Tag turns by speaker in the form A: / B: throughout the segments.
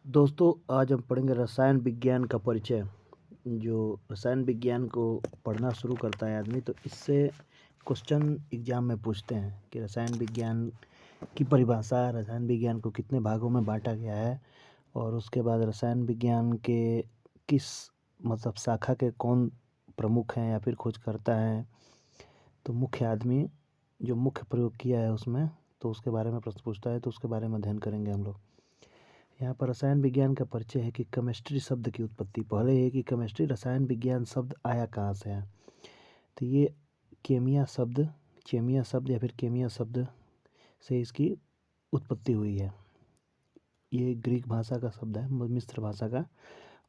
A: दोस्तों, आज हम पढ़ेंगे रसायन विज्ञान का परिचय। जो रसायन विज्ञान को पढ़ना शुरू करता है आदमी, तो इससे क्वेश्चन एग्जाम में पूछते हैं कि रसायन विज्ञान की परिभाषा, रसायन विज्ञान को कितने भागों में बांटा गया है और उसके बाद रसायन विज्ञान के किस शाखा के कौन प्रमुख हैं या फिर खोजकर्ता हैं। तो मुख्य आदमी जो मुख्य प्रयोग किया है उसमें, तो उसके बारे में प्रश्न पूछता है, तो उसके बारे में अध्ययन करेंगे हम लोग। यहाँ पर रसायन विज्ञान का परिचय है कि केमिस्ट्री शब्द की उत्पत्ति। पहले है कि केमिस्ट्री रसायन विज्ञान शब्द आया कहाँ से है। तो ये केमिया शब्द या फिर केमिया शब्द से इसकी उत्पत्ति हुई है। ये ग्रीक भाषा का शब्द है, मिस्र भाषा का,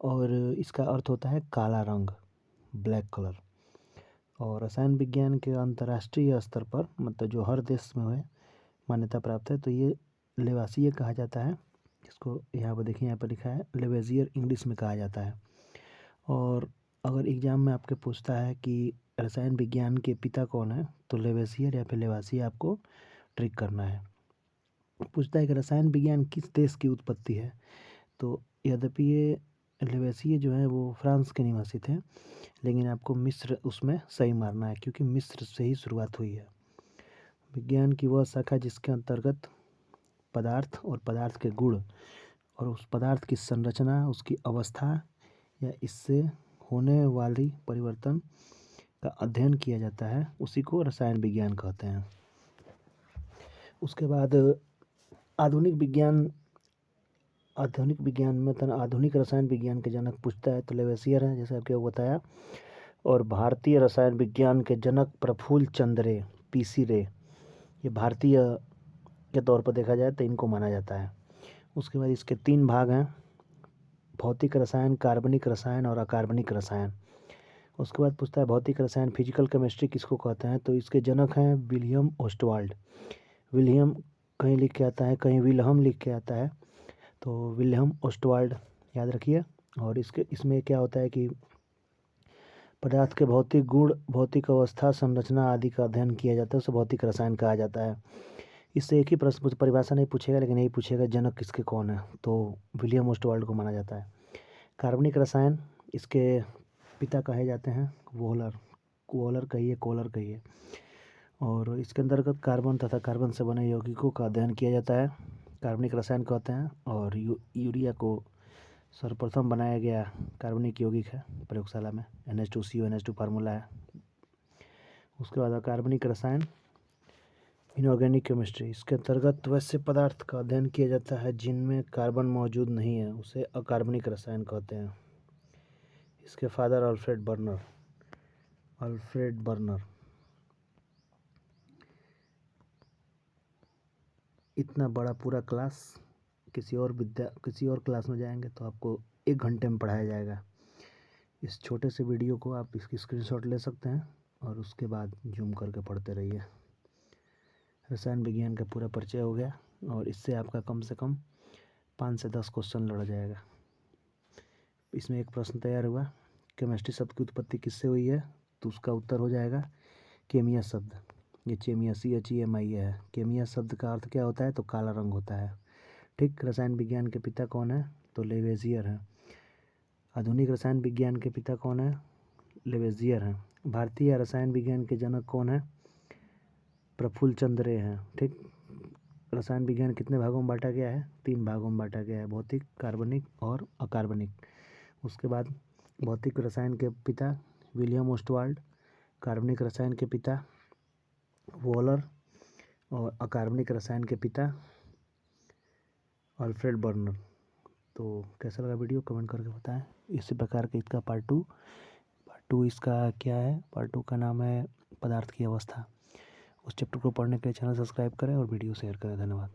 A: और इसका अर्थ होता है काला रंग, ब्लैक कलर। और रसायन विज्ञान के अंतर्राष्ट्रीय स्तर पर, मतलब जो हर देश में है, मान्यता प्राप्त है। तो ये लेवासिए कहा जाता है, इसको यहाँ पर देखिए, यहाँ पर लिखा है लेवेजियर, इंग्लिश में कहा जाता है। और अगर एग्जाम में आपके पूछता है कि रसायन विज्ञान के पिता कौन है, तो लेवेसियर या फिर लेवासिए आपको ट्रिक करना है। पूछता है कि रसायन विज्ञान किस देश की उत्पत्ति है, तो यद्यपि ये लेवेसिए जो है वो फ्रांस के निवासी थे, लेकिन आपको मिस्र उसमें सही मारना है, क्योंकि मिस्र से ही शुरुआत हुई है। विज्ञान की वह शाखा जिसके अंतर्गत पदार्थ और पदार्थ के गुण और उस पदार्थ की संरचना, उसकी अवस्था या इससे होने वाली परिवर्तन का अध्ययन किया जाता है, उसी को रसायन विज्ञान कहते हैं। उसके बाद आधुनिक विज्ञान में आधुनिक रसायन विज्ञान के जनक पूछता है, तो लेवेसियर है, जैसे आपको बताया। और भारतीय रसायन विज्ञान के जनक प्रफुल्ल चंद्र रे, पीसी रे, ये भारतीय के तौर पर देखा जाए तो इनको माना जाता है। उसके बाद इसके 3 भाग हैं, भौतिक रसायन, कार्बनिक रसायन और अकार्बनिक रसायन। उसके बाद पूछता है भौतिक रसायन, फिजिकल केमिस्ट्री किसको कहते हैं, तो इसके जनक हैं विलियम ओस्टवाल्ड। विलियम कहीं लिख के आता है, कहीं विल्हम लिख के आता है, तो विलियम ओस्टवाल्ड याद रखिए। और इसमें क्या होता है कि पदार्थ के भौतिक गुण, भौतिक अवस्था, संरचना आदि का अध्ययन किया जाता है, उसे भौतिक रसायन कहा जाता है। इससे एक ही प्रश्न, परिभाषा नहीं पूछेगा, लेकिन यही पूछेगा जनक किसके कौन है, तो विलियम ओस्टवाल्ड को माना जाता है। कार्बनिक रसायन, इसके पिता कहे जाते हैं वोलर कहिए, कोलर कहिए। और इसके अंतर्गत कार्बन तथा कार्बन से बने यौगिकों का अध्ययन किया जाता है, कार्बनिक रसायन कहते हैं। और यूरिया को सर्वप्रथम बनाया गया कार्बनिक यौगिक है प्रयोगशाला में, NH2CO NH2 फार्मूला है। उसके बाद अकार्बनिक रसायन, इनऑर्गेनिक केमिस्ट्री, इसके अंतर्गत वैसे पदार्थ का अध्ययन किया जाता है जिनमें कार्बन मौजूद नहीं है, उसे अकार्बनिक रसायन कहते हैं। इसके फादर अल्फ्रेड बर्नर। इतना बड़ा पूरा क्लास, किसी और क्लास में जाएंगे तो आपको 1 घंटे में पढ़ाया जाएगा। इस छोटे से वीडियो को आप इसकी स्क्रीनशॉट ले सकते हैं और उसके बाद जूम करके पढ़ते रहिए। रसायन विज्ञान का पूरा परिचय हो गया, और इससे आपका कम से कम 5 से 10 क्वेश्चन लड़ जाएगा। इसमें एक प्रश्न तैयार हुआ, केमिस्ट्री शब्द की उत्पत्ति किससे हुई है, तो उसका उत्तर हो जाएगा केमिया शब्द। ये चेमिया, CHEMIA है। केमिया शब्द का अर्थ क्या होता है, तो काला रंग होता है। ठीक। रसायन विज्ञान के पिता कौन है, तो लेवेजियर है। आधुनिक रसायन विज्ञान के पिता कौन है, लेवेजियर हैं। भारतीय रसायन विज्ञान के जनक कौन है, प्रफुल्ल चंद्र रे हैं। ठीक। रसायन विज्ञान कितने भागों में बांटा गया है, 3 भागों में बांटा गया है, भौतिक, कार्बनिक और अकार्बनिक। उसके बाद भौतिक रसायन के पिता विलियम ओस्टवाल्ड, कार्बनिक रसायन के पिता वोलर और अकार्बनिक रसायन के पिता अल्फ्रेड बर्नर। तो कैसा लगा वीडियो, कमेंट करके बताएं। इसी प्रकार के इसका पार्ट टू इसका क्या है, पार्ट 2 का नाम है पदार्थ की अवस्था। उस चैप्टर को पढ़ने के लिए चैनल सब्सक्राइब करें और वीडियो शेयर करें। धन्यवाद।